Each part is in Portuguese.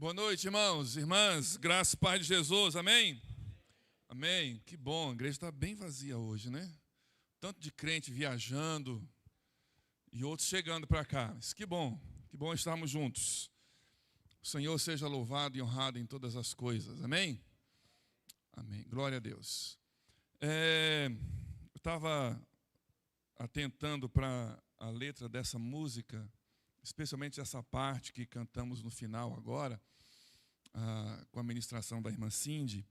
Boa noite, irmãos, irmãs, graça e paz de Jesus, amém? Amém, que bom, a igreja está bem vazia hoje, né? Tanto de crente viajando e outros chegando para cá, mas que bom estarmos juntos. O Senhor seja louvado e honrado em todas as coisas, amém? Amém, glória a Deus. Eu estava atentando para a letra dessa música, especialmente essa parte que cantamos no final agora, com a ministração da irmã Cindy.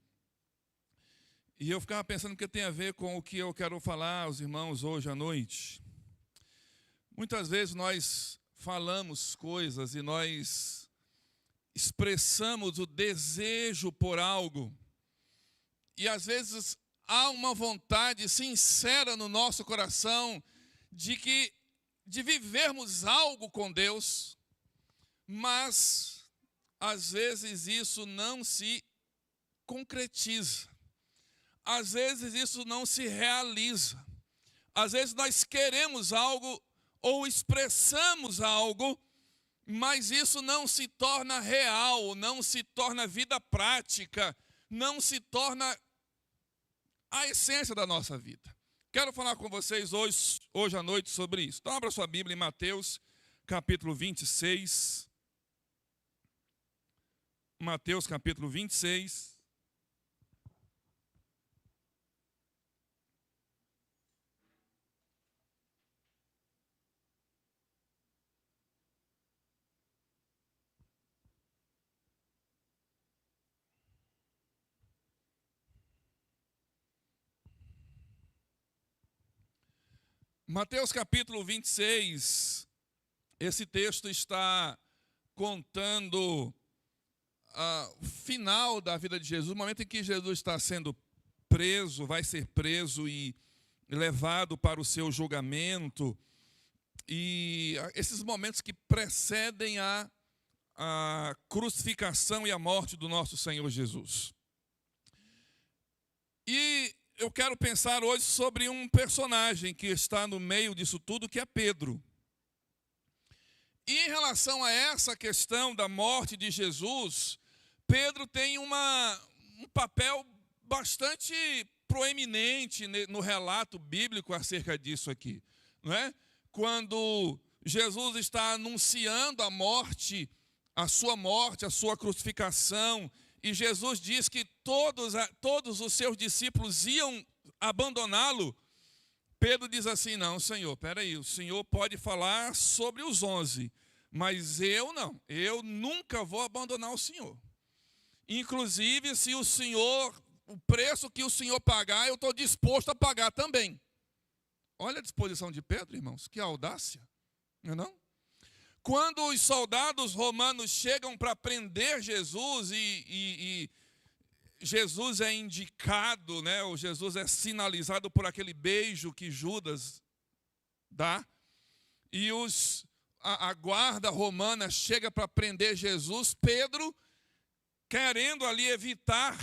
E eu ficava pensando que tem a ver com o que eu quero falar aos irmãos hoje à noite. Muitas vezes nós falamos coisas e nós expressamos o desejo por algo. E às vezes há uma vontade sincera no nosso coração de vivermos algo com Deus, mas às vezes isso não se concretiza. Às vezes isso não se realiza. Às vezes nós queremos algo ou expressamos algo, mas isso não se torna real, não se torna vida prática, não se torna a essência da nossa vida. Quero falar com vocês hoje à noite sobre isso. Então, abra sua Bíblia em Mateus, capítulo 26. Mateus, capítulo 26. Mateus capítulo 26, esse texto está contando o final da vida de Jesus, o momento em que Jesus está sendo preso, vai ser preso e levado para o seu julgamento, e esses momentos que precedem a crucificação e a morte do nosso Senhor Jesus. E eu quero pensar hoje sobre um personagem que está no meio disso tudo, que é Pedro. E em relação a essa questão da morte de Jesus, Pedro tem um papel bastante proeminente no relato bíblico acerca disso aqui, não é? Quando Jesus está anunciando a sua crucificação, e Jesus diz que todos os seus discípulos iam abandoná-lo. Pedro diz assim: não, Senhor, espera aí, o Senhor pode falar sobre os 11, mas eu não, eu nunca vou abandonar o Senhor. Inclusive, se o preço que o Senhor pagar, eu estou disposto a pagar também. Olha a disposição de Pedro, irmãos, que audácia, não é não? Quando os soldados romanos chegam para prender Jesus e Jesus é indicado, né? Ou Jesus é sinalizado por aquele beijo que Judas dá, e a guarda romana chega para prender Jesus, Pedro, querendo ali evitar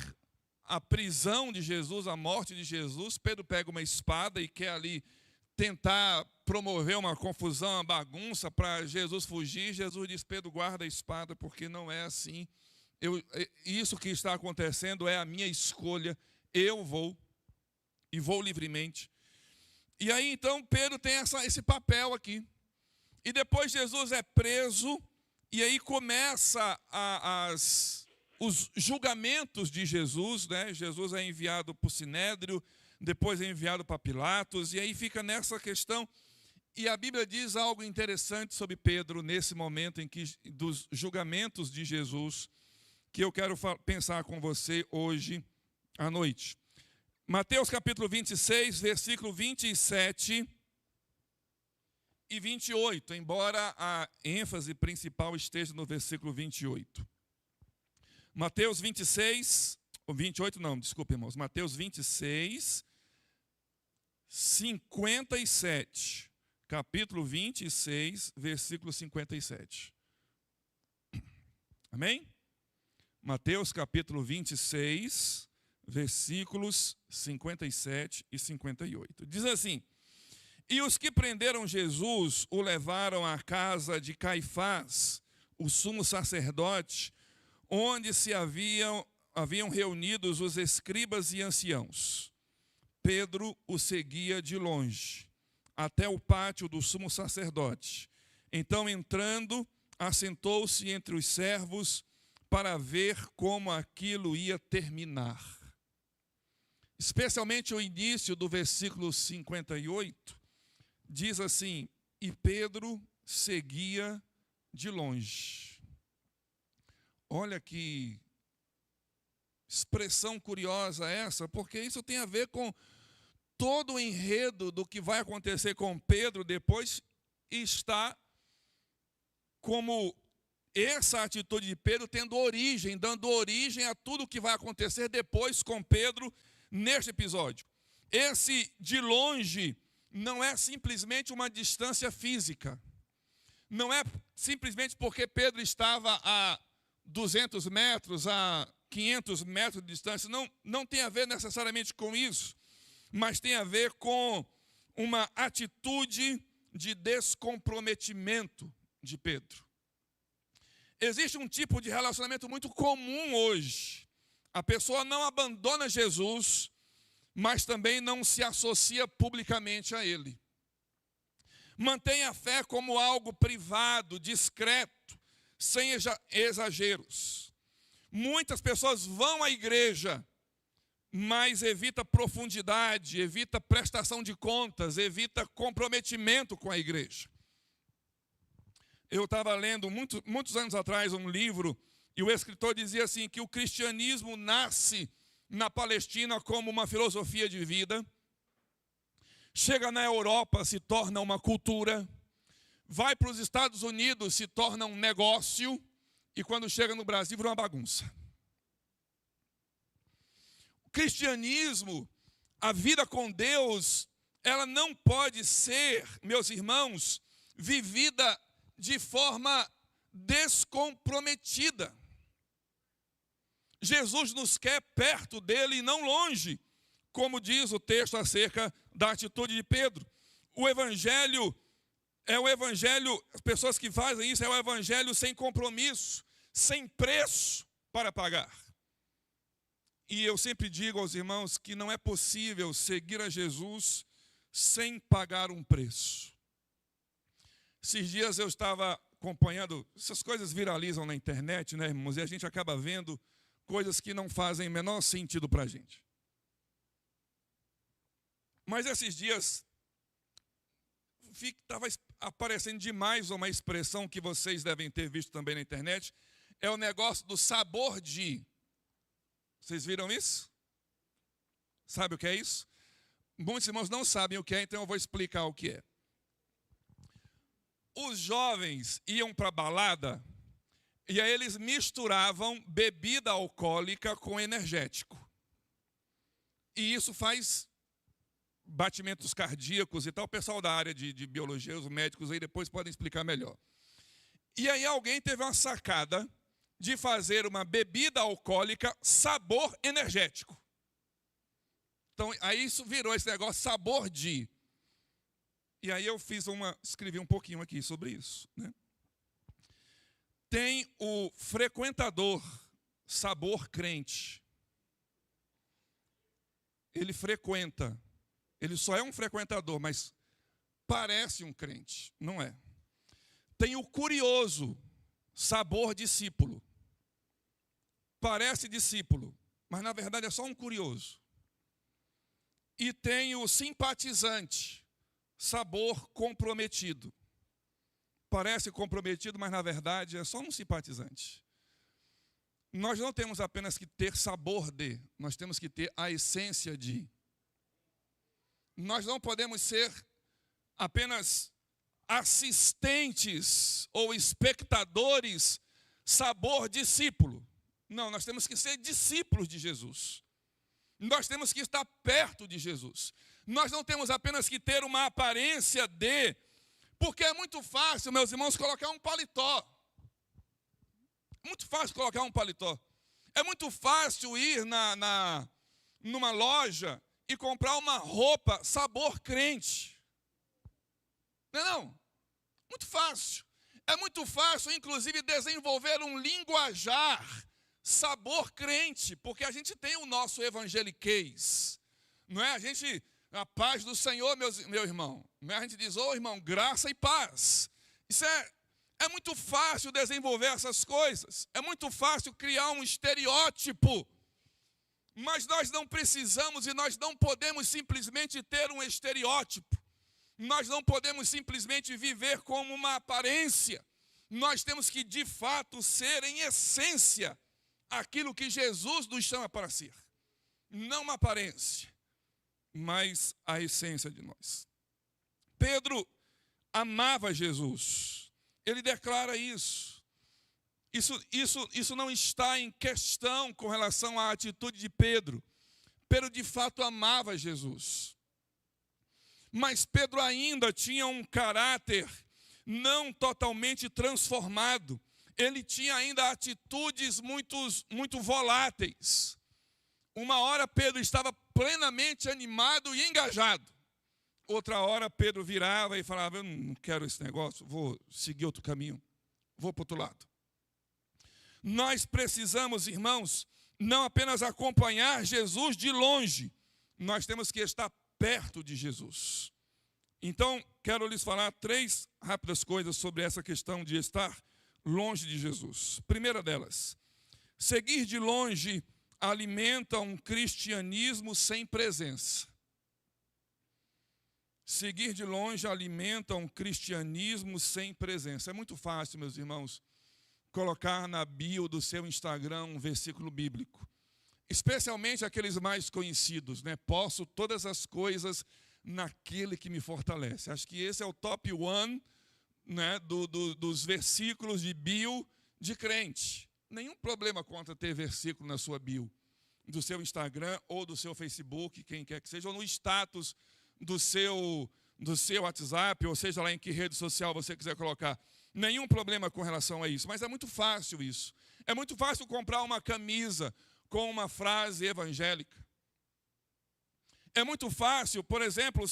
a prisão de Jesus, a morte de Jesus, Pedro pega uma espada e quer ali tentar promover uma confusão, uma bagunça para Jesus fugir. Jesus diz: Pedro, guarda a espada, porque não é assim. Isso que está acontecendo é a minha escolha. Eu vou, e vou livremente. E aí então Pedro tem esse papel aqui. E depois Jesus é preso, e aí começa os julgamentos de Jesus, né? Jesus é enviado para o Sinédrio, depois é enviado para Pilatos, e aí fica nessa questão. E a Bíblia diz algo interessante sobre Pedro nesse momento dos julgamentos de Jesus, que eu quero pensar com você hoje à noite. Mateus capítulo 26, versículo 27 e 28, embora a ênfase principal esteja no versículo 28. Mateus 26, ou 28 não, desculpe, irmãos. Mateus 26, 57. Capítulo 26, versículo 57. Amém? Mateus capítulo 26, versículos 57 e 58. Diz assim: e os que prenderam Jesus o levaram à casa de Caifás, o sumo sacerdote, onde se haviam reunidos os escribas e anciãos. Pedro o seguia de longe, até o pátio do sumo sacerdote. Então, entrando, assentou-se entre os servos para ver como aquilo ia terminar. Especialmente o início do versículo 58, diz assim: e Pedro seguia de longe. Olha que expressão curiosa essa, porque isso tem a ver com todo o enredo do que vai acontecer com Pedro depois, está como essa atitude de Pedro tendo origem, dando origem a tudo o que vai acontecer depois com Pedro neste episódio. Esse de longe não é simplesmente uma distância física. Não é simplesmente porque Pedro estava a 200 metros, a 500 metros de distância. Não tem a ver necessariamente com isso, mas tem a ver com uma atitude de descomprometimento de Pedro. Existe um tipo de relacionamento muito comum hoje. A pessoa não abandona Jesus, mas também não se associa publicamente a Ele. Mantém a fé como algo privado, discreto, sem exageros. Muitas pessoas vão à igreja, mas evita profundidade, evita prestação de contas, evita comprometimento com a igreja. Eu estava lendo muitos anos atrás um livro, e o escritor dizia assim, que o cristianismo nasce na Palestina como uma filosofia de vida, chega na Europa, se torna uma cultura, vai para os Estados Unidos, se torna um negócio, e quando chega no Brasil, vira uma bagunça. O cristianismo, a vida com Deus, ela não pode ser, meus irmãos, vivida de forma descomprometida. Jesus nos quer perto dele e não longe, como diz o texto acerca da atitude de Pedro. O evangelho é o evangelho, as pessoas que fazem isso, é o evangelho sem compromisso, sem preço para pagar. E eu sempre digo aos irmãos que não é possível seguir a Jesus sem pagar um preço. Esses dias eu estava acompanhando, essas coisas viralizam na internet, né, irmãos? E a gente acaba vendo coisas que não fazem o menor sentido para a gente. Mas esses dias estava aparecendo demais uma expressão que vocês devem ter visto também na internet. É o negócio do sabor de. Vocês viram isso? Sabe o que é isso? Muitos irmãos não sabem o que é, então eu vou explicar o que é. Os jovens iam para a balada e aí eles misturavam bebida alcoólica com energético. E isso faz batimentos cardíacos e tal. O pessoal da área de biologia, os médicos aí depois podem explicar melhor. E aí alguém teve uma sacada de fazer uma bebida alcoólica sabor energético. Então, aí isso virou esse negócio sabor de. E aí eu escrevi um pouquinho aqui sobre isso, né? Tem o frequentador sabor crente. Ele frequenta. Ele só é um frequentador, mas parece um crente, não é? Tem o curioso sabor discípulo. Parece discípulo, mas na verdade é só um curioso. E tem o simpatizante sabor comprometido. Parece comprometido, mas na verdade é só um simpatizante. Nós não temos apenas que ter sabor de, nós temos que ter a essência de. Nós não podemos ser apenas assistentes ou espectadores sabor discípulo. Não, nós temos que ser discípulos de Jesus. Nós temos que estar perto de Jesus. Nós não temos apenas que ter uma aparência de, porque é muito fácil, meus irmãos, colocar um paletó. Muito fácil colocar um paletó. É muito fácil ir numa loja e comprar uma roupa sabor crente. Não é não? Muito fácil. É muito fácil, inclusive, desenvolver um linguajar sabor crente, porque a gente tem o nosso evangeliquez, não é? A paz do Senhor, meu irmão, a gente diz, irmão, graça e paz. Isso é muito fácil desenvolver essas coisas, é muito fácil criar um estereótipo, mas nós não precisamos e nós não podemos simplesmente ter um estereótipo, nós não podemos simplesmente viver como uma aparência, nós temos que de fato ser em essência aquilo que Jesus nos chama para ser, não uma aparência, mas a essência de nós. Pedro amava Jesus, ele declara isso. Isso não está em questão com relação à atitude de Pedro. Pedro de fato amava Jesus. Mas Pedro ainda tinha um caráter não totalmente transformado. Ele tinha ainda atitudes muito voláteis. Uma hora Pedro estava plenamente animado e engajado. Outra hora Pedro virava e falava, eu não quero esse negócio, vou seguir outro caminho, vou para o outro lado. Nós precisamos, irmãos, não apenas acompanhar Jesus de longe, nós temos que estar perto de Jesus. Então, quero lhes falar 3 rápidas coisas sobre essa questão de estar longe de Jesus. Primeira delas, seguir de longe alimenta um cristianismo sem presença. Seguir de longe alimenta um cristianismo sem presença. É muito fácil, meus irmãos, colocar na bio do seu Instagram um versículo bíblico. Especialmente aqueles mais conhecidos, né? Posso todas as coisas naquele que me fortalece. Acho que esse é o top 1, né, dos versículos de bio de crente. Nenhum problema contra ter versículo na sua bio, do seu Instagram ou do seu Facebook, quem quer que seja, ou no status do seu WhatsApp, ou seja lá em que rede social você quiser colocar. Nenhum problema com relação a isso, mas é muito fácil isso. É muito fácil comprar uma camisa com uma frase evangélica. É muito fácil, por exemplo,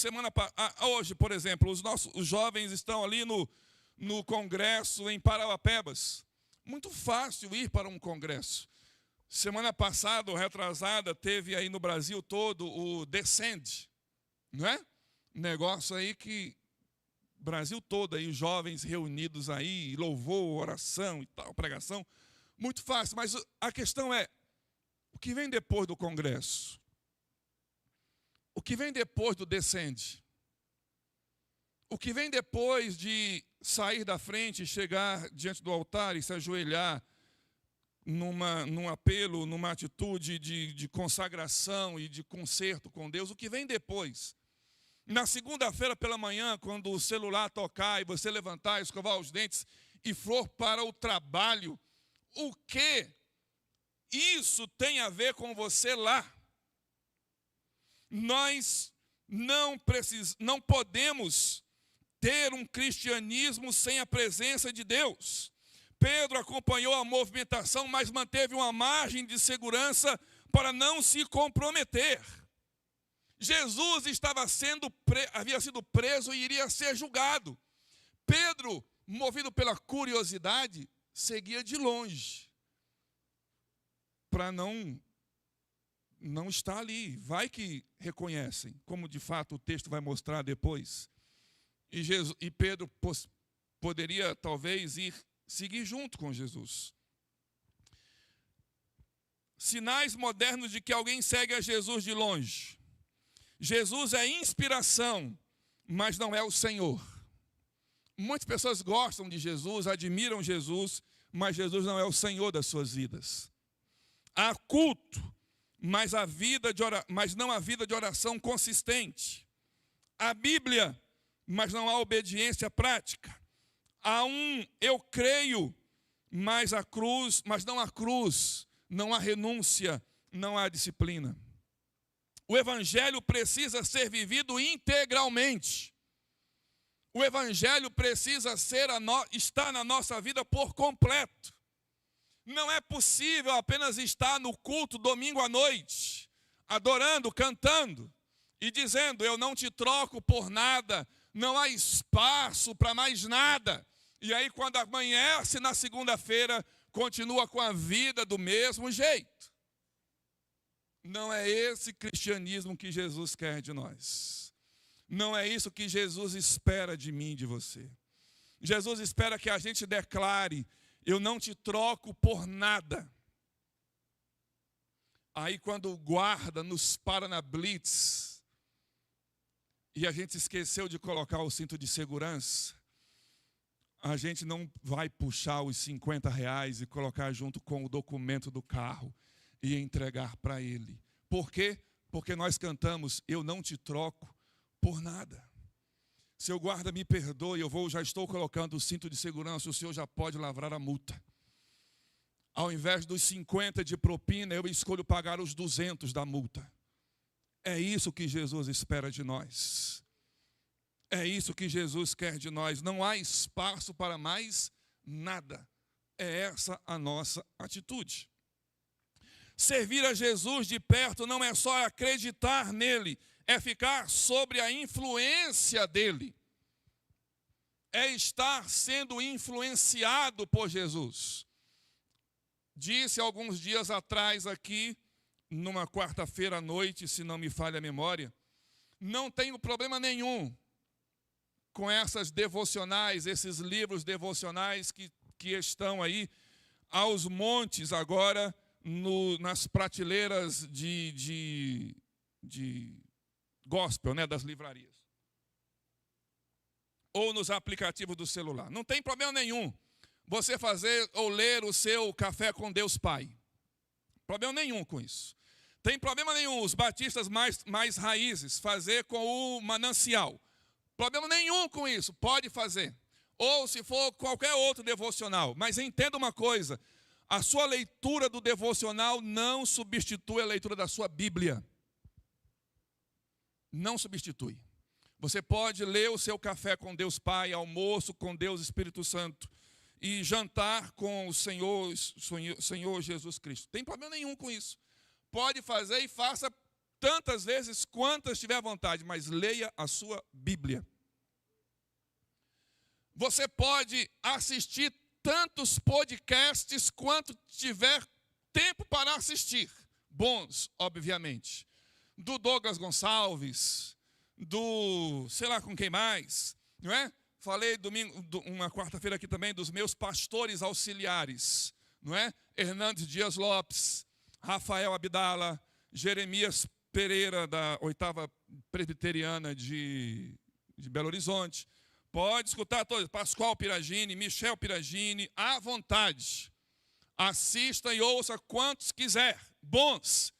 hoje, por exemplo, os jovens estão ali no congresso em Parauapebas. Muito fácil ir para um congresso. Semana passada, ou retrasada, teve aí no Brasil todo o Descende, não é? Negócio aí que Brasil todo aí, os jovens reunidos aí, louvor, oração e tal, pregação. Muito fácil, mas a questão é, o que vem depois do congresso? O que vem depois do Descende? O que vem depois de sair da frente, chegar diante do altar e se ajoelhar num apelo, numa atitude de consagração e de conserto com Deus? O que vem depois? Na segunda-feira pela manhã, quando o celular tocar e você levantar, escovar os dentes e for para o trabalho, o que isso tem a ver com você lá? Nós não podemos ter um cristianismo sem a presença de Deus. Pedro acompanhou a movimentação, mas manteve uma margem de segurança para não se comprometer. Jesus havia sido preso e iria ser julgado. Pedro, movido pela curiosidade, seguia de longe, para não estar ali. Vai que reconhecem, como de fato o texto vai mostrar depois. E Pedro poderia talvez seguir junto com Jesus. Sinais modernos de que alguém segue a Jesus de longe. Jesus é inspiração, mas não é o Senhor. Muitas pessoas gostam de Jesus, admiram Jesus, mas Jesus não é o Senhor das suas vidas. Há culto, mas não há vida de oração consistente. Há Bíblia, mas não há obediência prática. Há eu creio, mas não há cruz, não há renúncia, não há disciplina. O evangelho precisa ser vivido integralmente. O evangelho precisa estar na nossa vida por completo. Não é possível apenas estar no culto domingo à noite, adorando, cantando e dizendo, eu não te troco por nada, não há espaço para mais nada. E aí quando amanhece na segunda-feira, continua com a vida do mesmo jeito. Não é esse cristianismo que Jesus quer de nós. Não é isso que Jesus espera de mim e de você. Jesus espera que a gente declare: eu não te troco por nada. Aí quando o guarda nos para na blitz e a gente esqueceu de colocar o cinto de segurança, a gente não vai puxar os R$ 50 e colocar junto com o documento do carro e entregar para ele. Por quê? Porque nós cantamos: eu não te troco por nada. Seu guarda, me perdoe, já estou colocando o cinto de segurança, o senhor já pode lavrar a multa. Ao invés dos 50 de propina, eu escolho pagar os 200 da multa. É isso que Jesus espera de nós. É isso que Jesus quer de nós. Não há espaço para mais nada. É essa a nossa atitude. Servir a Jesus de perto não é só acreditar nele, é ficar sob a influência dele. É estar sendo influenciado por Jesus. Disse alguns dias atrás aqui, numa quarta-feira à noite, se não me falha a memória, não tenho problema nenhum com essas devocionais, esses livros devocionais que estão aí aos montes agora nas prateleiras de gospel, né, das livrarias. Ou nos aplicativos do celular. Não tem problema nenhum você fazer ou ler o seu Café com Deus Pai. Problema nenhum com isso. Tem problema nenhum os batistas mais raízes fazer com o manancial. Problema nenhum com isso, pode fazer. Ou se for qualquer outro devocional. Mas entenda uma coisa: a sua leitura do devocional não substitui a leitura da sua Bíblia. Não substitui. Você pode ler o seu Café com Deus Pai, almoço com Deus Espírito Santo e jantar com o Senhor Jesus Cristo. Tem problema nenhum com isso. Pode fazer e faça tantas vezes quantas tiver vontade, mas leia a sua Bíblia. Você pode assistir tantos podcasts quanto tiver tempo para assistir. Bons, obviamente. Do Douglas Gonçalves, do sei lá com quem mais, não é? Falei uma quarta-feira aqui também dos meus pastores auxiliares, não é? Hernandes Dias Lopes, Rafael Abdala, Jeremias Pereira, da 8ª Presbiteriana de Belo Horizonte. Pode escutar todos, Pascoal Piragini, Michel Piragini, à vontade. Assista e ouça quantos quiser, bons.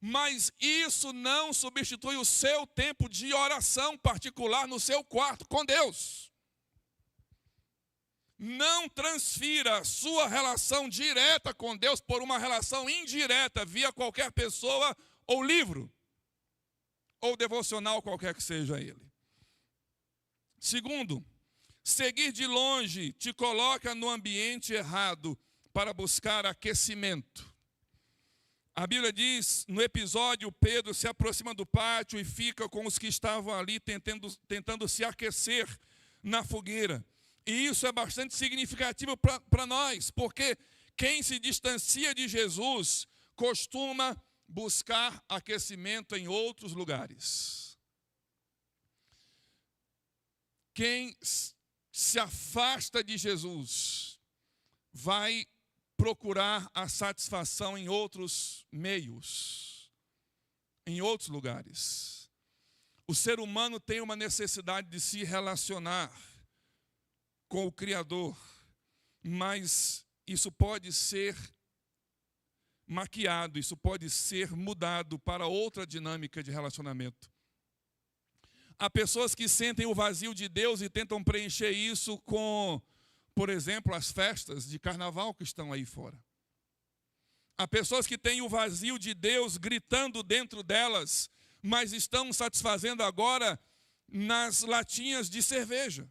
Mas isso não substitui o seu tempo de oração particular no seu quarto com Deus. Não transfira a sua relação direta com Deus por uma relação indireta via qualquer pessoa ou livro, ou devocional qualquer que seja ele. Segundo, seguir de longe te coloca no ambiente errado para buscar aquecimento. A Bíblia diz, no episódio, Pedro se aproxima do pátio e fica com os que estavam ali tentando se aquecer na fogueira. E isso é bastante significativo para nós, porque quem se distancia de Jesus costuma buscar aquecimento em outros lugares. Quem se afasta de Jesus vai procurar a satisfação em outros meios, em outros lugares. O ser humano tem uma necessidade de se relacionar com o Criador, mas isso pode ser maquiado, isso pode ser mudado para outra dinâmica de relacionamento. Há pessoas que sentem o vazio de Deus e tentam preencher isso com, por exemplo, as festas de carnaval que estão aí fora. Há pessoas que têm o vazio de Deus gritando dentro delas, mas estão satisfazendo agora nas latinhas de cerveja.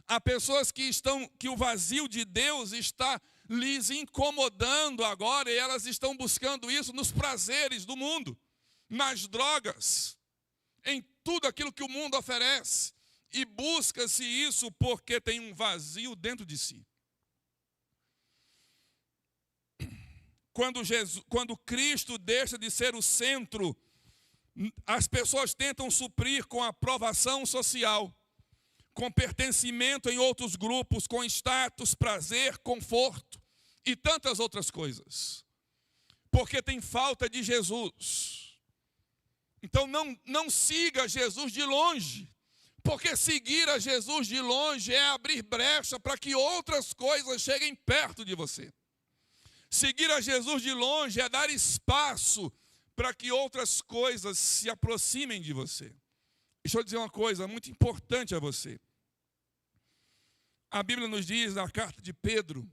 Há pessoas que o vazio de Deus está lhes incomodando agora e elas estão buscando isso nos prazeres do mundo, nas drogas, em tudo aquilo que o mundo oferece. E busca-se isso porque tem um vazio dentro de si. Quando Cristo deixa de ser o centro, as pessoas tentam suprir com aprovação social, com pertencimento em outros grupos, com status, prazer, conforto e tantas outras coisas. Porque tem falta de Jesus. Então não siga Jesus de longe. Porque seguir a Jesus de longe é abrir brecha para que outras coisas cheguem perto de você. Seguir a Jesus de longe é dar espaço para que outras coisas se aproximem de você. Deixa eu dizer uma coisa muito importante a você. A Bíblia nos diz, na carta de Pedro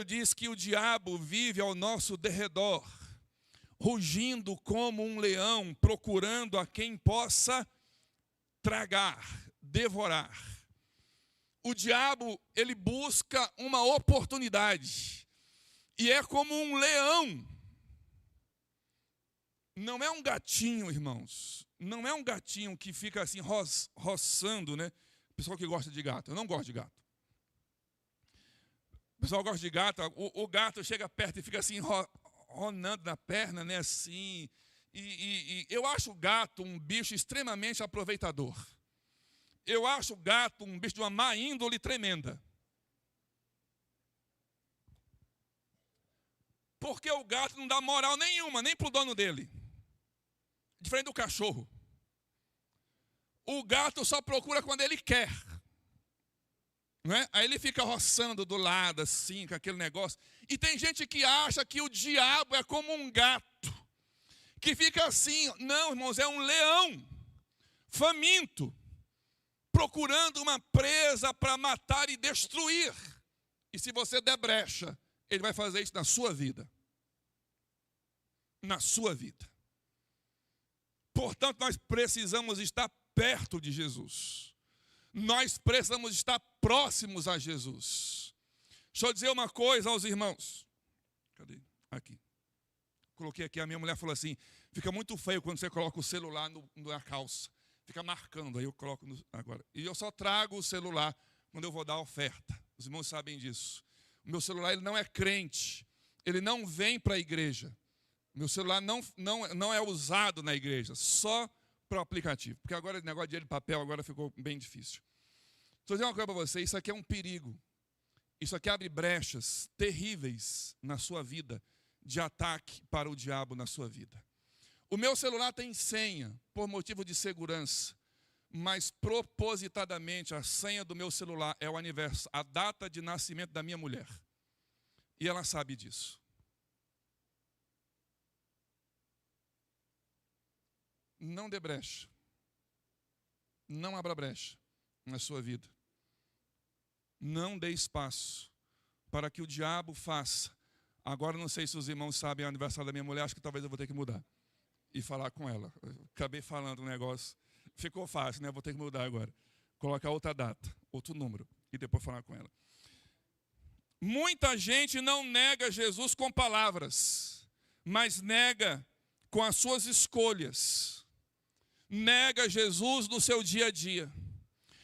diz que o diabo vive ao nosso derredor, rugindo como um leão, procurando a quem possa tragar, devorar. O diabo, ele busca uma oportunidade. E é como um leão. Não é um gatinho, irmãos. Não é um gatinho que fica assim roçando, né? Pessoal que gosta de gato. Eu não gosto de gato. O pessoal gosta de gato. O gato chega perto e fica assim ronando na perna, né? Assim. E eu acho o gato um bicho extremamente aproveitador. Eu acho o gato um bicho de uma má índole tremenda. Porque o gato não dá moral nenhuma, nem para o dono dele. Diferente do cachorro. O gato só procura quando ele quer. Não é? Aí ele fica roçando do lado, assim, com aquele negócio. E tem gente que acha que o diabo é como um gato, que fica assim. Não, irmãos, é um leão faminto, procurando uma presa para matar e destruir. E se você der brecha, ele vai fazer isso na sua vida. Na sua vida. Portanto, nós precisamos estar perto de Jesus. Nós precisamos estar próximos a Jesus. Deixa eu dizer uma coisa aos irmãos. Cadê? Aqui. Coloquei aqui, a minha mulher falou assim, fica muito feio quando você coloca o celular na calça. Fica marcando, aí eu coloco agora. E eu só trago o celular quando eu vou dar a oferta. Os irmãos sabem disso. O meu celular ele não é crente. Ele não vem para a igreja. O meu celular não é usado na igreja, só para o aplicativo. Porque agora o negócio de dinheiro de papel agora ficou bem difícil. Estou dizendo uma coisa para você, isso aqui é um perigo. Isso aqui abre brechas terríveis na sua vida, de ataque para o diabo na sua vida. O meu celular tem senha, por motivo de segurança, mas propositadamente a senha do meu celular é o aniversário, a data de nascimento da minha mulher. E ela sabe disso. Não dê brecha. Não abra brecha na sua vida. Não dê espaço para que o diabo faça. Agora não sei se os irmãos sabem o aniversário da minha mulher, acho que talvez eu vou ter que mudar. E falar com ela. Eu acabei falando um negócio. Ficou fácil, né? Vou ter que mudar agora. Colocar outra data, outro número. E depois falar com ela. Muita gente não nega Jesus com palavras, mas nega com as suas escolhas. Nega Jesus no seu dia a dia.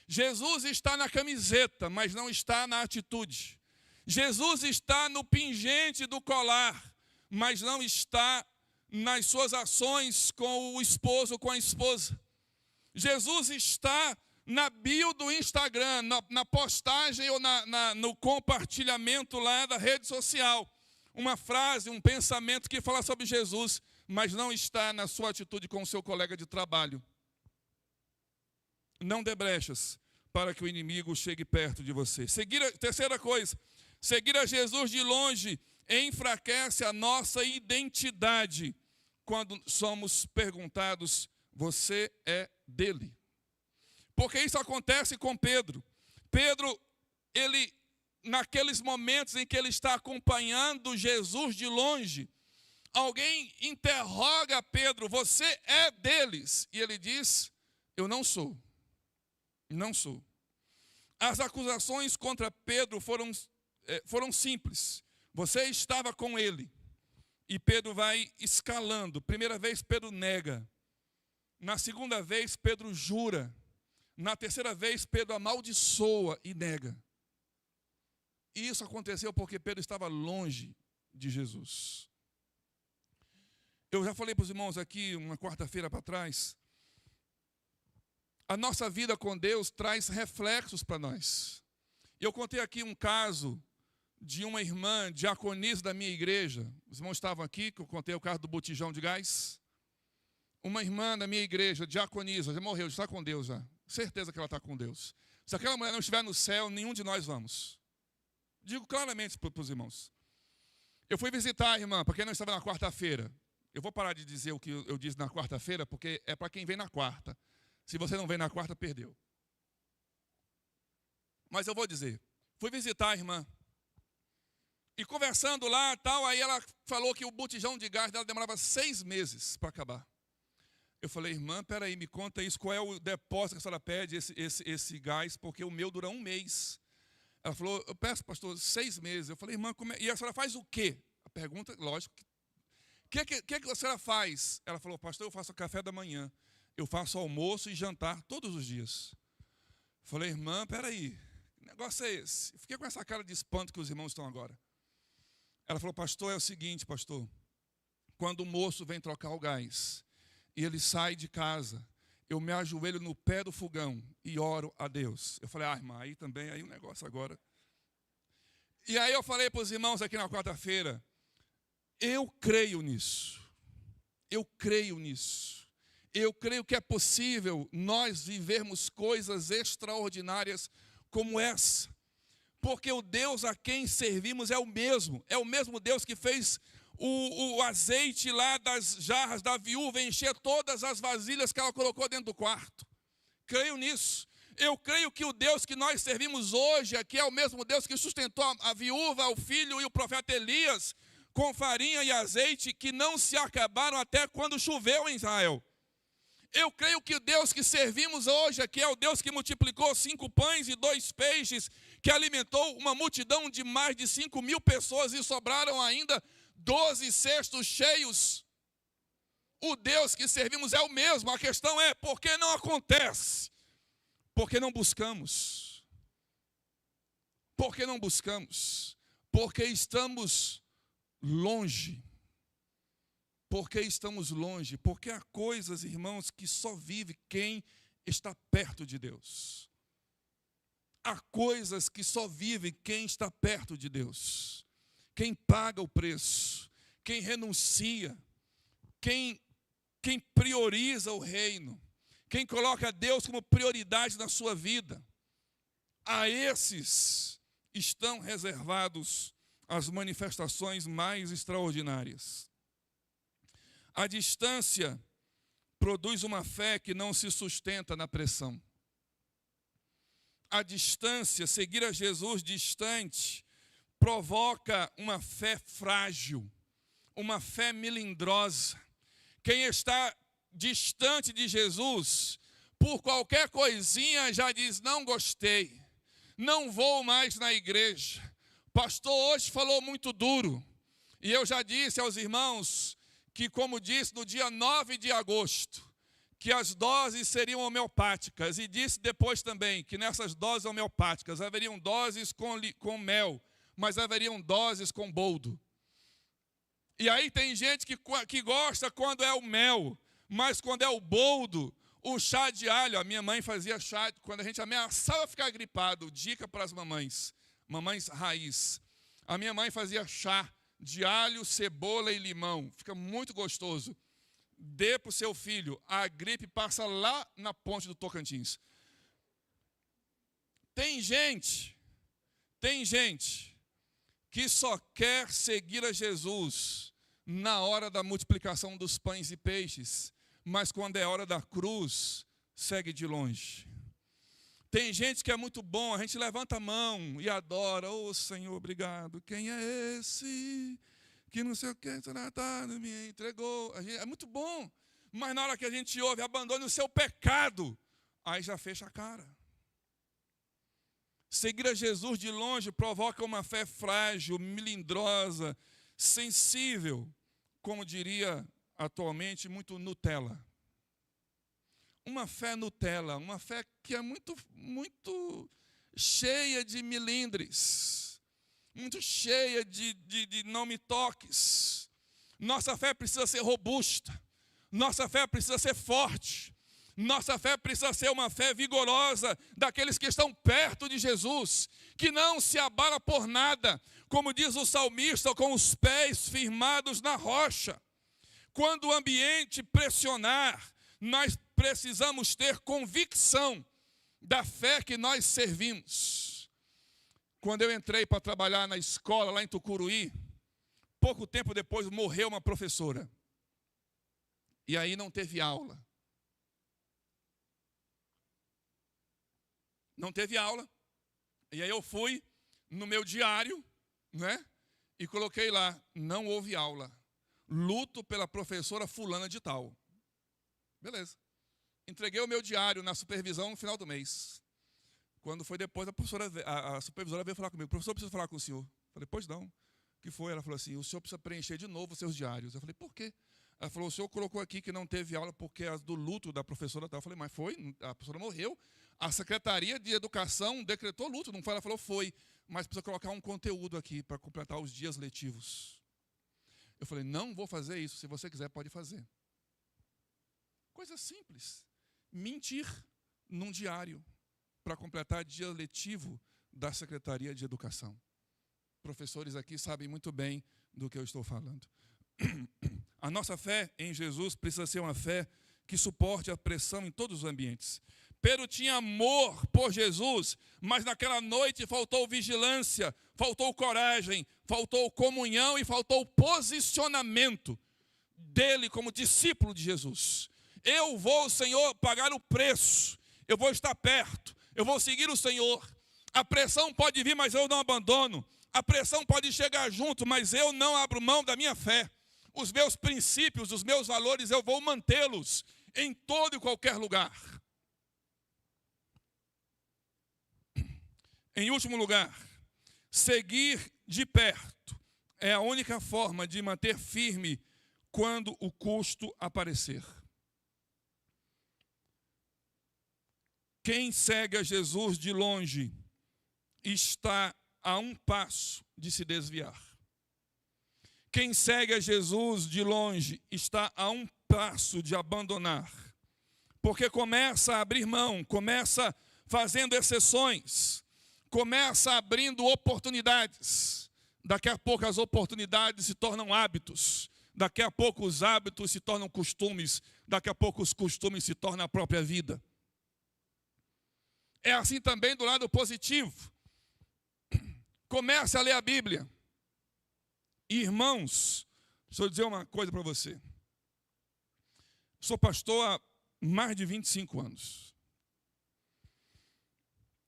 Jesus está na camiseta, mas não está na atitude. Jesus está no pingente do colar, mas não está nas suas ações com o esposo ou com a esposa. Jesus está na bio do Instagram, na postagem ou no compartilhamento lá da rede social. Uma frase, um pensamento que fala sobre Jesus, mas não está na sua atitude com o seu colega de trabalho. Não dê brechas para que o inimigo chegue perto de você. Terceira coisa, seguir a Jesus de longe enfraquece a nossa identidade quando somos perguntados, você é dele? Porque isso acontece com Pedro. Pedro, ele, naqueles momentos em que ele está acompanhando Jesus de longe, alguém interroga Pedro, você é deles? E ele diz, eu não sou. Não sou. As acusações contra Pedro foram simples. Você estava com ele. E Pedro vai escalando. Primeira vez, Pedro nega. Na segunda vez, Pedro jura. Na terceira vez, Pedro amaldiçoa e nega. E isso aconteceu porque Pedro estava longe de Jesus. Eu já falei para os irmãos aqui, uma quarta-feira para trás, a nossa vida com Deus traz reflexos para nós. Eu contei aqui um caso de uma irmã diaconisa da minha igreja. Os irmãos estavam aqui, que eu contei o caso do botijão de gás. Uma irmã da minha igreja, diaconisa, já morreu, já está com Deus já. Certeza que ela está com Deus. Se aquela mulher não estiver no céu, nenhum de nós vamos. Digo claramente para os irmãos. Eu fui visitar a irmã, para quem não estava na quarta-feira. Eu vou parar de dizer o que eu disse na quarta-feira, porque é para quem vem na quarta. Se você não vem na quarta, perdeu. Mas eu vou dizer. Fui visitar a irmã. E conversando lá, tal, aí ela falou que o botijão de gás dela demorava 6 meses para acabar. Eu falei, irmã, peraí, me conta isso, qual é o depósito que a senhora pede, esse gás, porque o meu dura 1 mês. Ela falou, eu peço, pastor, 6 meses. Eu falei, irmã, e a senhora faz o quê? A pergunta, lógico, o que a senhora faz? Ela falou, pastor, eu faço café da manhã, eu faço almoço e jantar todos os dias. Eu falei, irmã, peraí, que negócio é esse? Eu fiquei com essa cara de espanto que os irmãos estão agora. Ela falou, pastor, é o seguinte, pastor, quando o moço vem trocar o gás e ele sai de casa, eu me ajoelho no pé do fogão e oro a Deus. Eu falei, irmã, aí também, aí o negócio agora. E aí eu falei para os irmãos aqui na quarta-feira, eu creio nisso. Eu creio nisso. Eu creio que é possível nós vivermos coisas extraordinárias como essa. Porque o Deus a quem servimos é o mesmo Deus que fez o azeite lá das jarras da viúva encher todas as vasilhas que ela colocou dentro do quarto. Creio nisso. Eu creio que o Deus que nós servimos hoje aqui é o mesmo Deus que sustentou a viúva, o filho e o profeta Elias com farinha e azeite que não se acabaram até quando choveu em Israel. Eu creio que o Deus que servimos hoje aqui é o Deus que multiplicou 5 pães e 2 peixes, que alimentou uma multidão de mais de 5.000 pessoas e sobraram ainda 12 cestos cheios. O Deus que servimos é o mesmo. A questão é, por que não acontece? Porque não buscamos. Por que não buscamos? Porque estamos longe. Porque estamos longe. Porque há coisas, irmãos, que só vive quem está perto de Deus. Há coisas que só vive quem está perto de Deus. Quem paga o preço, quem renuncia, quem prioriza o reino, quem coloca Deus como prioridade na sua vida. A esses estão reservados as manifestações mais extraordinárias. A distância produz uma fé que não se sustenta na pressão. A distância, seguir a Jesus distante, provoca uma fé frágil, uma fé melindrosa. Quem está distante de Jesus, por qualquer coisinha já diz, não gostei, não vou mais na igreja. O pastor hoje falou muito duro, e eu já disse aos irmãos que, como disse no dia 9 de agosto, que as doses seriam homeopáticas, e disse depois também que nessas doses homeopáticas haveriam doses com mel, mas haveriam doses com boldo. E aí tem gente que gosta quando é o mel, mas quando é o boldo, o chá de alho. A minha mãe fazia chá, quando a gente ameaçava ficar gripado, dica para as mamães raiz. A minha mãe fazia chá de alho, cebola e limão, fica muito gostoso. Dê para o seu filho, a gripe passa lá na ponte do Tocantins. Tem gente que só quer seguir a Jesus na hora da multiplicação dos pães e peixes, mas quando é hora da cruz, segue de longe. Tem gente que é muito bom, a gente levanta a mão e adora, Senhor, obrigado, quem é esse que não sei o que, me entregou? É muito bom, mas na hora que a gente ouve, abandone o seu pecado, aí já fecha a cara. Seguir a Jesus de longe provoca uma fé frágil, melindrosa, sensível, como diria atualmente muito Nutella. Uma fé Nutella, uma fé que é muito cheia de milindres. muito cheia de não me toques. Nossa fé precisa ser robusta. Nossa fé precisa ser forte. Nossa fé precisa ser uma fé vigorosa daqueles que estão perto de Jesus, que não se abala por nada, como diz o salmista, com os pés firmados na rocha. Quando o ambiente pressionar, nós precisamos ter convicção da fé que nós servimos. Quando eu entrei para trabalhar na escola lá em Tucuruí, pouco tempo depois morreu uma professora. E aí não teve aula. Não teve aula. E aí eu fui no meu diário, né? E coloquei lá, não houve aula. Luto pela professora fulana de tal. Beleza. Entreguei o meu diário na supervisão no final do mês. Quando foi depois, a supervisora veio falar comigo. Professor, eu preciso falar com o senhor. Eu falei, pois não. O que foi? Ela falou assim, o senhor precisa preencher de novo os seus diários. Eu falei, por quê? Ela falou, o senhor colocou aqui que não teve aula porque é do luto da professora tal. Eu falei, mas foi? A professora morreu. A Secretaria de Educação decretou luto. Não foi? Ela falou, foi. Mas precisa colocar um conteúdo aqui para completar os dias letivos. Eu falei, não vou fazer isso. Se você quiser, pode fazer. Coisa simples. Mentir num diário para completar dia letivo da Secretaria de Educação. Professores aqui sabem muito bem do que eu estou falando. A nossa fé em Jesus precisa ser uma fé que suporte a pressão em todos os ambientes. Pedro tinha amor por Jesus, mas naquela noite faltou vigilância, faltou coragem, faltou comunhão e faltou posicionamento dele como discípulo de Jesus. Eu vou, Senhor, pagar o preço, eu vou estar perto, eu vou seguir o Senhor. A pressão pode vir, mas eu não abandono. A pressão pode chegar junto, mas eu não abro mão da minha fé. Os meus princípios, os meus valores, eu vou mantê-los em todo e qualquer lugar. Em último lugar, seguir de perto é a única forma de manter firme quando o custo aparecer. Quem segue a Jesus de longe está a um passo de se desviar. Quem segue a Jesus de longe está a um passo de abandonar. Porque começa a abrir mão, começa fazendo exceções, começa abrindo oportunidades. Daqui a pouco as oportunidades se tornam hábitos. Daqui a pouco os hábitos se tornam costumes. Daqui a pouco os costumes se tornam a própria vida. É assim também do lado positivo. Comece a ler a Bíblia. Irmãos, deixa eu dizer uma coisa para você. Sou pastor há mais de 25 anos.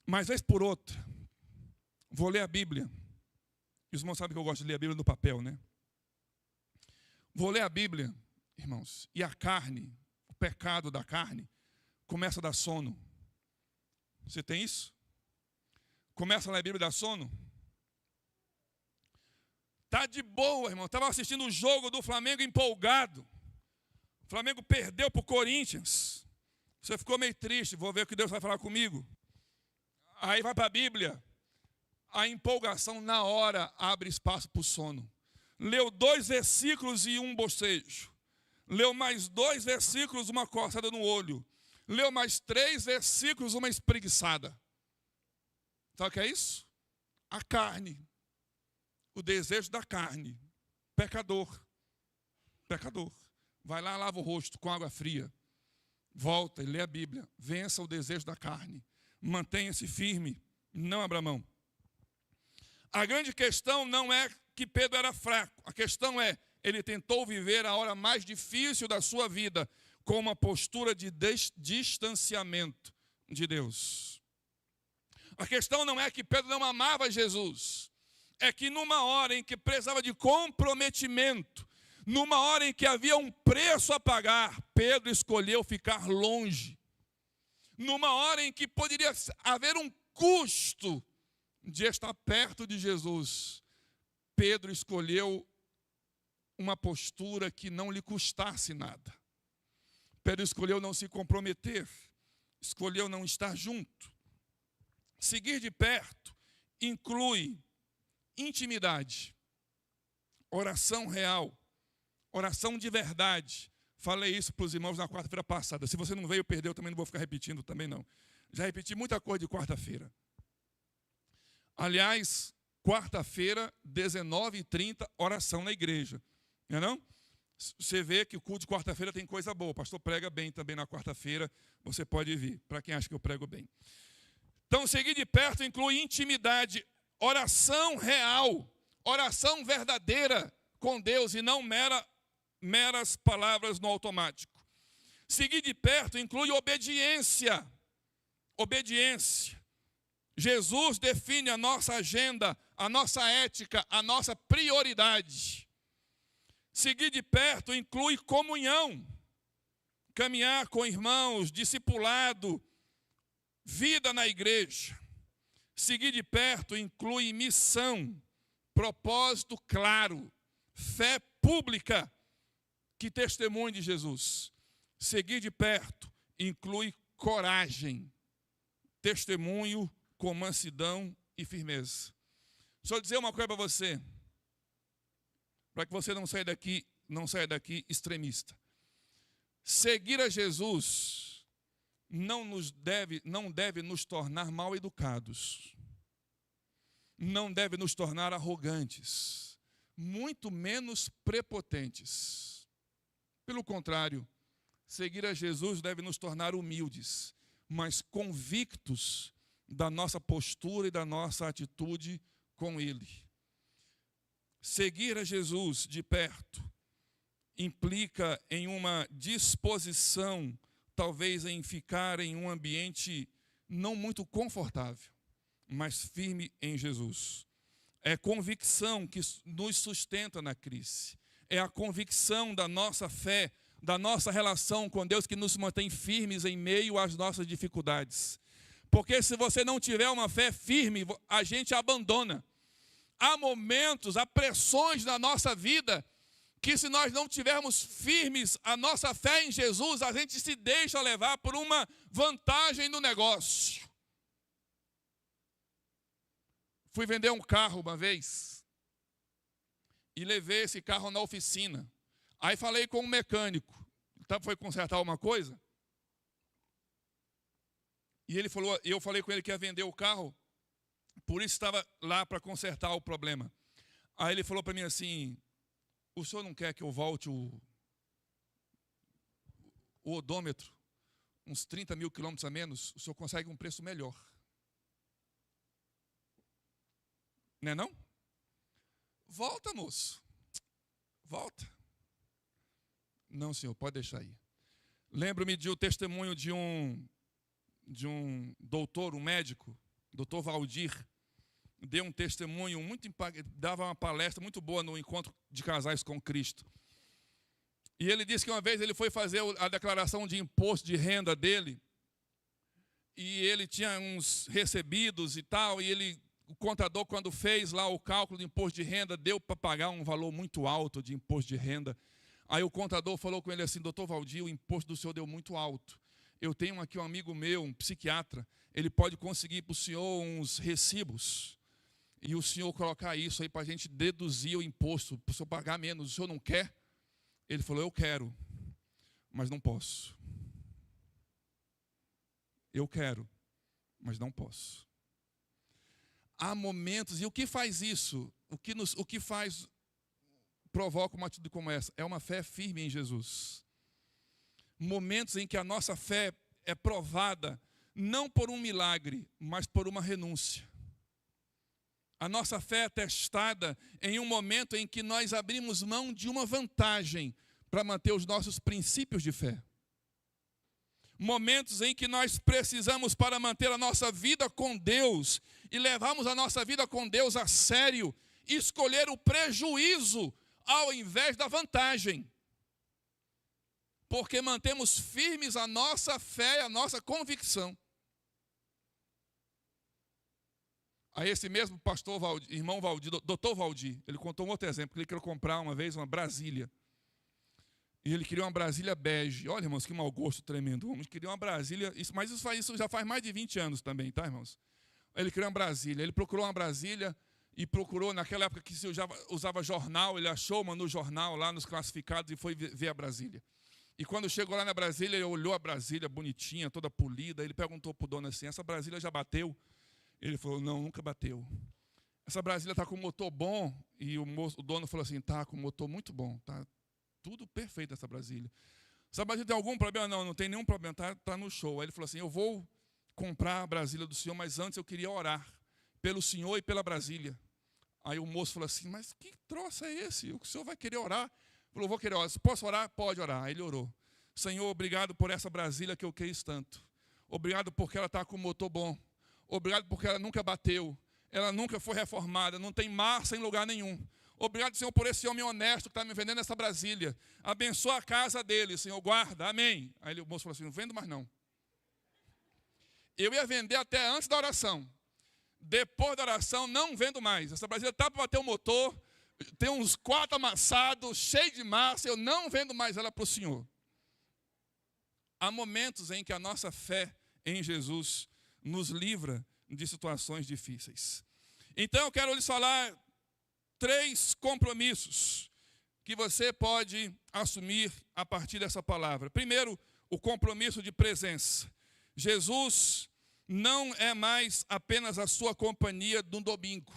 Mas vez por outra, vou ler a Bíblia. E os irmãos sabem que eu gosto de ler a Bíblia no papel, né? Vou ler a Bíblia, irmãos, e a carne, o pecado da carne, começa a dar sono. Você tem isso? Começa a ler a Bíblia e dá sono? Tá de boa, irmão. Estava assistindo o jogo do Flamengo empolgado. O Flamengo perdeu para o Corinthians. Você ficou meio triste. Vou ver o que Deus vai falar comigo. Aí vai para a Bíblia. A empolgação na hora abre espaço para o sono. Leu 2 versículos e um bocejo. Leu mais 2 versículos, uma coçada no olho. Leu mais 3 versículos, uma espreguiçada. Sabe o que é isso? A carne. O desejo da carne. Pecador. Pecador. Vai lá, lava o rosto com água fria. Volta e lê a Bíblia. Vença o desejo da carne. Mantenha-se firme. Não abra mão. A grande questão não é que Pedro era fraco. A questão é, ele tentou viver a hora mais difícil da sua vida com uma postura de distanciamento de Deus. A questão não é que Pedro não amava Jesus. É que numa hora em que precisava de comprometimento, numa hora em que havia um preço a pagar, Pedro escolheu ficar longe. Numa hora em que poderia haver um custo de estar perto de Jesus, Pedro escolheu uma postura que não lhe custasse nada. Pedro escolheu não se comprometer, escolheu não estar junto. Seguir de perto inclui intimidade, oração real, oração de verdade. Falei isso para os irmãos na quarta-feira passada. Se você não veio, perdeu, também não vou ficar repetindo, também não. Já repeti muita coisa de quarta-feira. Aliás, quarta-feira, 19h30, oração na igreja. Não é não? Você vê que o culto de quarta-feira tem coisa boa. O pastor prega bem também na quarta-feira. Você pode vir, para quem acha que eu prego bem. Então, seguir de perto inclui intimidade, oração real, oração verdadeira com Deus e não meras palavras no automático. Seguir de perto inclui obediência. Obediência. Jesus define a nossa agenda, a nossa ética, a nossa prioridade. Seguir de perto inclui comunhão, caminhar com irmãos, discipulado, vida na igreja. Seguir de perto inclui missão, propósito claro, fé pública que testemunhe de Jesus. Seguir de perto inclui coragem, testemunho com mansidão e firmeza. Deixa eu dizer uma coisa para você, para que você não saia daqui extremista. Seguir a Jesus não deve nos tornar mal educados, não deve nos tornar arrogantes, muito menos prepotentes. Pelo contrário, seguir a Jesus deve nos tornar humildes, mas convictos da nossa postura e da nossa atitude com Ele. Seguir a Jesus de perto implica em uma disposição, talvez em ficar em um ambiente não muito confortável, mas firme em Jesus. É convicção que nos sustenta na crise. É a convicção da nossa fé, da nossa relação com Deus que nos mantém firmes em meio às nossas dificuldades. Porque se você não tiver uma fé firme, a gente abandona. Há momentos, há pressões na nossa vida, que se nós não tivermos firmes a nossa fé em Jesus, a gente se deixa levar por uma vantagem no negócio. Fui vender um carro uma vez e levei esse carro na oficina. Aí falei com um mecânico, foi consertar uma coisa, e ele falou, eu falei com ele que ia vender o carro, por isso estava lá para consertar o problema. Aí ele falou para mim assim, o senhor não quer que eu volte o odômetro, uns 30 mil quilômetros a menos, o senhor consegue um preço melhor. Não é não? Volta, moço. Volta. Não, senhor, pode deixar aí. Lembro-me de um testemunho de um doutor, um médico, doutor Valdir, deu um testemunho muito dava uma palestra muito boa no encontro de casais com Cristo. E ele disse que uma vez ele foi fazer a declaração de imposto de renda dele, e ele tinha uns recebidos e tal, e o contador, quando fez lá o cálculo do imposto de renda, deu para pagar um valor muito alto de imposto de renda. Aí o contador falou com ele assim, doutor Valdir, o imposto do senhor deu muito alto. Eu tenho aqui um amigo meu, um psiquiatra, ele pode conseguir para o senhor uns recibos, e o senhor colocar isso aí para a gente deduzir o imposto, para o senhor pagar menos. O senhor não quer? Ele falou, eu quero, mas não posso. Eu quero, mas não posso. Há momentos, e o que faz isso? O que provoca uma atitude como essa? É uma fé firme em Jesus. Momentos em que a nossa fé é provada, não por um milagre, mas por uma renúncia. A nossa fé é testada em um momento em que nós abrimos mão de uma vantagem para manter os nossos princípios de fé. Momentos em que nós precisamos, para manter a nossa vida com Deus e levarmos a nossa vida com Deus a sério, escolher o prejuízo ao invés da vantagem. Porque mantemos firmes a nossa fé e a nossa convicção. Aí esse mesmo pastor Valdir, irmão Valdir, doutor Valdir, ele contou um outro exemplo, que ele queria comprar uma vez uma Brasília. E ele queria uma Brasília bege. Olha, irmãos, que mau gosto tremendo. Ele queria uma Brasília, mas isso já faz mais de 20 anos também, tá, irmãos? Ele queria uma Brasília, ele procurou uma Brasília e procurou, naquela época que se usava jornal, ele achou uma no jornal, lá nos classificados, e foi ver a Brasília. E quando chegou lá na Brasília, ele olhou a Brasília bonitinha, toda polida, ele perguntou para o dono assim, essa Brasília já bateu? Ele falou, não, nunca bateu. Essa Brasília está com motor bom? E o dono falou assim, está com motor muito bom, está tudo perfeito essa Brasília. Essa Brasília tem algum problema? Não, não tem nenhum problema, está no show. Aí ele falou assim, eu vou comprar a Brasília do senhor, mas antes eu queria orar pelo senhor e pela Brasília. Aí o moço falou assim, mas que troço é esse? O senhor vai querer orar? Ele falou, vou querer orar. Posso orar? Pode orar. Aí ele orou. Senhor, obrigado por essa Brasília que eu quis tanto. Obrigado porque ela está com motor bom. Obrigado porque ela nunca bateu. Ela nunca foi reformada. Não tem massa em lugar nenhum. Obrigado, Senhor, por esse homem honesto que está me vendendo essa Brasília. Abençoa a casa dele, Senhor. Guarda. Amém. Aí o moço falou assim, não vendo mais não. Eu ia vender até antes da oração. Depois da oração, não vendo mais. Essa Brasília está para bater o motor. Tem uns 4 amassados, cheio de massa. Eu não vendo mais ela para o Senhor. Há momentos em que a nossa fé em Jesus nos livra de situações difíceis. Então eu quero lhes falar 3 compromissos que você pode assumir a partir dessa palavra. Primeiro, o compromisso de presença. Jesus não é mais apenas a sua companhia no domingo,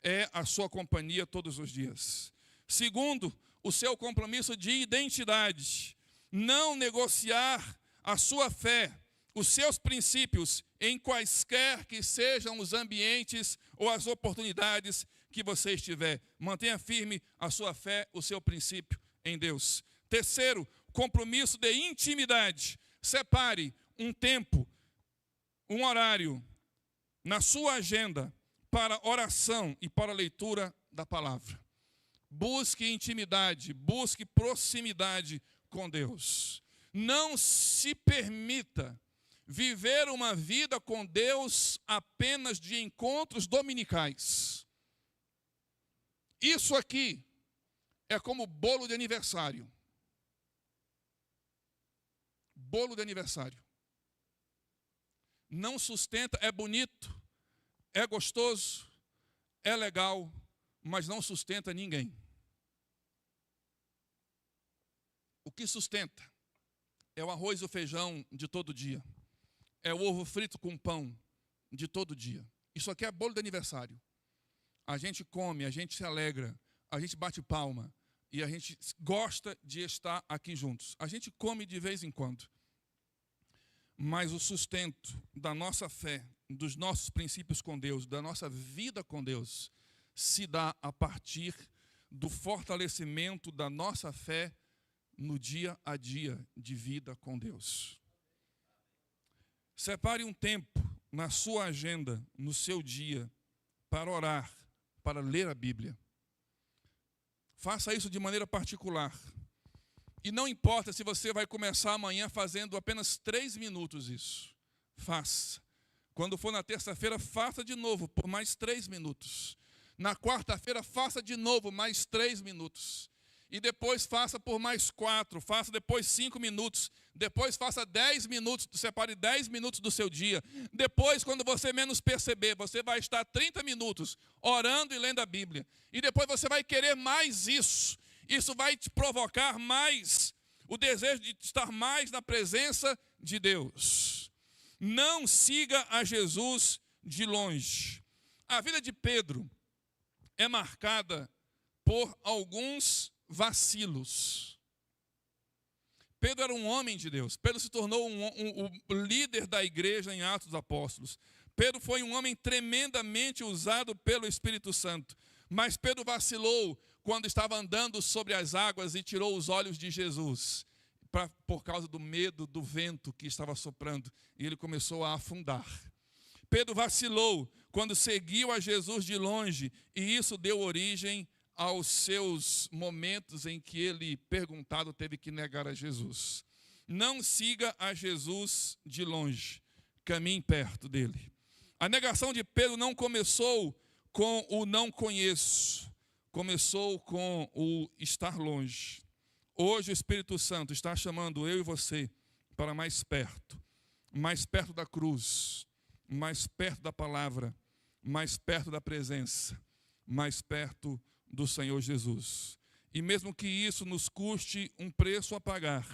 é a sua companhia todos os dias. Segundo, o seu compromisso de identidade. Não negociar a sua fé, os seus princípios, em quaisquer que sejam os ambientes ou as oportunidades que você estiver. Mantenha firme a sua fé, o seu princípio em Deus. Terceiro, compromisso de intimidade. Separe um tempo, um horário na sua agenda para oração e para leitura da palavra. Busque intimidade, busque proximidade com Deus. Não se permita viver uma vida com Deus apenas de encontros dominicais. Isso aqui é como bolo de aniversário. Bolo de aniversário. Não sustenta, é bonito, é gostoso, é legal, mas não sustenta ninguém. O que sustenta é o arroz e o feijão de todo dia. É o ovo frito com pão de todo dia. Isso aqui é bolo de aniversário. A gente come, a gente se alegra, a gente bate palma e a gente gosta de estar aqui juntos. A gente come de vez em quando. Mas o sustento da nossa fé, dos nossos princípios com Deus, da nossa vida com Deus, se dá a partir do fortalecimento da nossa fé no dia a dia de vida com Deus. Separe um tempo na sua agenda, no seu dia, para orar, para ler a Bíblia. Faça isso de maneira particular. E não importa se você vai começar amanhã fazendo apenas 3 minutos isso. Faça. Quando for na terça-feira, faça de novo por mais 3 minutos. Na quarta-feira, faça de novo mais 3 minutos. E depois faça por mais 4, faça depois 5 minutos. Depois faça 10 minutos, separe 10 minutos do seu dia. Depois, quando você menos perceber, você vai estar 30 minutos orando e lendo a Bíblia. E depois você vai querer mais isso. Isso vai te provocar mais o desejo de estar mais na presença de Deus. Não siga a Jesus de longe. A vida de Pedro é marcada por alguns vacilos. Pedro era um homem de Deus. Pedro se tornou o líder da igreja em Atos dos Apóstolos. Pedro foi um homem tremendamente usado pelo Espírito Santo. Mas Pedro vacilou quando estava andando sobre as águas e tirou os olhos de Jesus, por causa do medo do vento que estava soprando, e ele começou a afundar. Pedro vacilou quando seguiu a Jesus de longe, e isso deu origem aos seus momentos em que ele, perguntado, teve que negar a Jesus. Não siga a Jesus de longe, caminhe perto dele. A negação de Pedro não começou com o não conheço, começou com o estar longe. Hoje o Espírito Santo está chamando eu e você para mais perto da cruz, mais perto da palavra, mais perto da presença, mais perto do Senhor Jesus. E mesmo que isso nos custe um preço a pagar,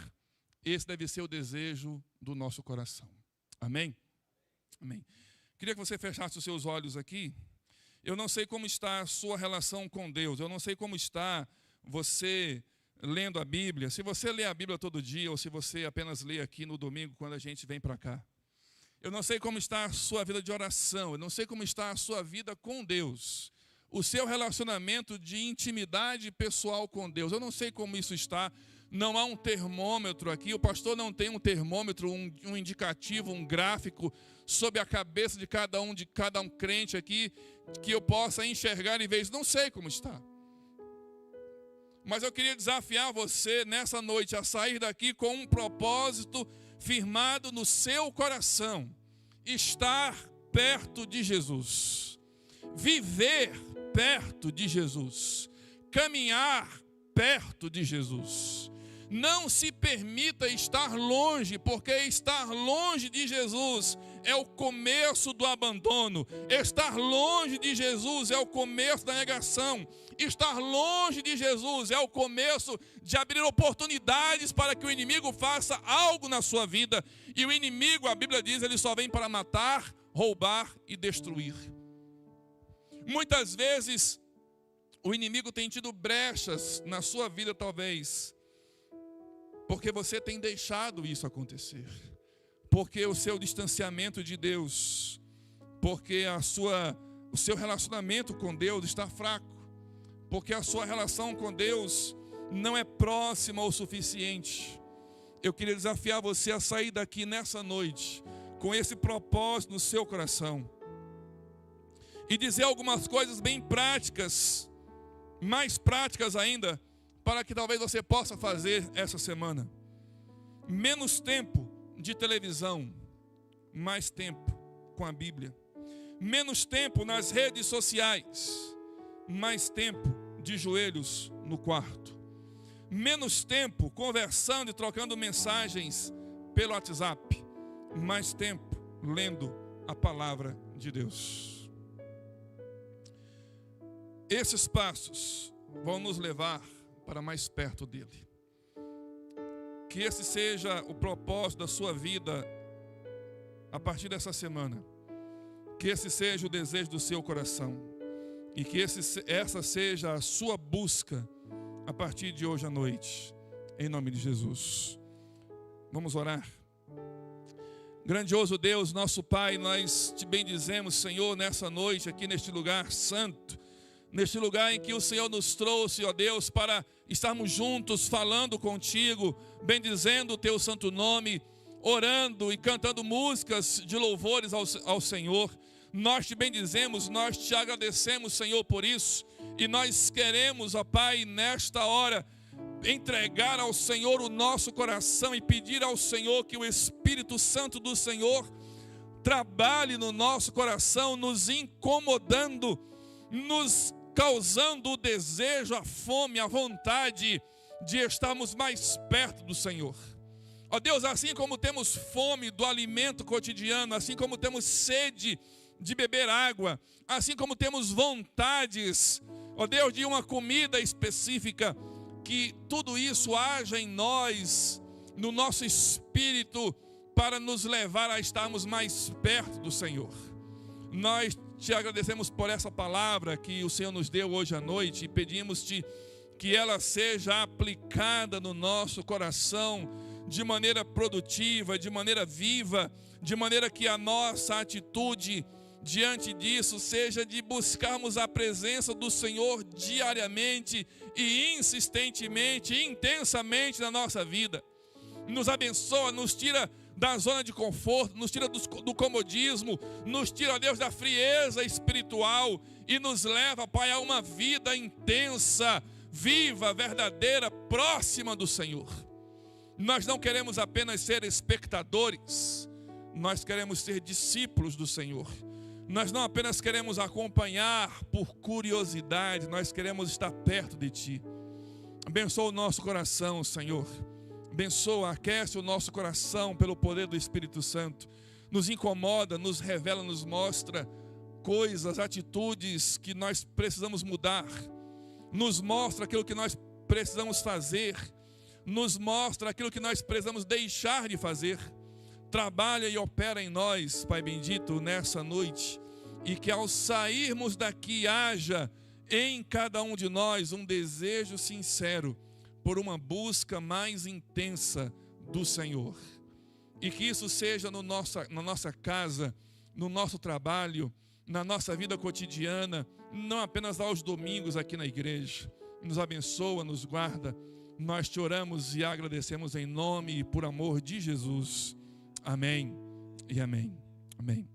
esse deve ser o desejo do nosso coração. Amém? Amém. Queria que você fechasse os seus olhos aqui. Eu não sei como está a sua relação com Deus. Eu não sei como está você lendo a Bíblia. Se você lê a Bíblia todo dia ou se você apenas lê aqui no domingo quando a gente vem para cá. Eu não sei como está a sua vida de oração. Eu não sei como está a sua vida com Deus. O seu relacionamento de intimidade pessoal com Deus. Eu não sei como isso está. Não há um termômetro aqui. O pastor não tem um termômetro, um indicativo, um gráfico sobre a cabeça de cada um crente aqui que eu possa enxergar e ver isso. Não sei como está. Mas eu queria desafiar você nessa noite a sair daqui com um propósito firmado no seu coração. Estar perto de Jesus. Viver perto de Jesus. Caminhar perto de Jesus. Não se permita estar longe, porque estar longe de Jesus é o começo do abandono. Estar longe de Jesus é o começo da negação. Estar longe de Jesus é o começo de abrir oportunidades para que o inimigo faça algo na sua vida. E o inimigo, a Bíblia diz, ele só vem para matar, roubar e destruir. Muitas vezes, o inimigo tem tido brechas na sua vida, talvez, porque você tem deixado isso acontecer. Porque o seu distanciamento de Deus, porque o seu relacionamento com Deus está fraco, porque a sua relação com Deus não é próxima o suficiente. Eu queria desafiar você a sair daqui nessa noite, com esse propósito no seu coração, e dizer algumas coisas bem práticas, mais práticas ainda, para que talvez você possa fazer essa semana. Menos tempo de televisão, mais tempo com a Bíblia. Menos tempo nas redes sociais, mais tempo de joelhos no quarto. Menos tempo conversando e trocando mensagens pelo WhatsApp, mais tempo lendo a palavra de Deus. Esses passos vão nos levar para mais perto dele. Que esse seja o propósito da sua vida a partir dessa semana. Que esse seja o desejo do seu coração. E que essa seja a sua busca a partir de hoje à noite. Em nome de Jesus. Vamos orar. Grandioso Deus, nosso Pai, nós te bendizemos, Senhor, nessa noite, aqui neste lugar santo. Neste lugar em que o Senhor nos trouxe, ó Deus, para estarmos juntos falando contigo, bendizendo o teu santo nome, orando e cantando músicas de louvores ao Senhor. Nós te bendizemos, nós te agradecemos, Senhor, por isso. E nós queremos, ó Pai, nesta hora, entregar ao Senhor o nosso coração e pedir ao Senhor que o Espírito Santo do Senhor trabalhe no nosso coração, nos incomodando, nos causando o desejo, a fome, a vontade de estarmos mais perto do Senhor. Ó Deus, assim como temos fome do alimento cotidiano, assim como temos sede de beber água, assim como temos vontades, ó Deus, de uma comida específica, que tudo isso haja em nós, no nosso espírito, para nos levar a estarmos mais perto do Senhor. Nós te agradecemos por essa palavra que o Senhor nos deu hoje à noite e pedimos-te que ela seja aplicada no nosso coração de maneira produtiva, de maneira viva, de maneira que a nossa atitude diante disso seja de buscarmos a presença do Senhor diariamente e insistentemente, e intensamente na nossa vida. Nos abençoa, nos tira da zona de conforto, nos tira do comodismo, nos tira, Deus, da frieza espiritual e nos leva, Pai, a uma vida intensa, viva, verdadeira, próxima do Senhor. Nós não queremos apenas ser espectadores, nós queremos ser discípulos do Senhor. Nós não apenas queremos acompanhar por curiosidade, nós queremos estar perto de Ti. Abençoa o nosso coração, Senhor. Abençoa, aquece o nosso coração pelo poder do Espírito Santo. Nos incomoda, nos revela, nos mostra coisas, atitudes que nós precisamos mudar, nos mostra aquilo que nós precisamos fazer, nos mostra aquilo que nós precisamos deixar de fazer. Trabalha e opera em nós, Pai bendito, nessa noite, e que ao sairmos daqui haja em cada um de nós um desejo sincero por uma busca mais intensa do Senhor. E que isso seja na nossa casa, no nosso trabalho, na nossa vida cotidiana, não apenas aos domingos aqui na igreja. Nos abençoa, nos guarda. Nós te oramos e agradecemos em nome e por amor de Jesus. Amém e amém. Amém.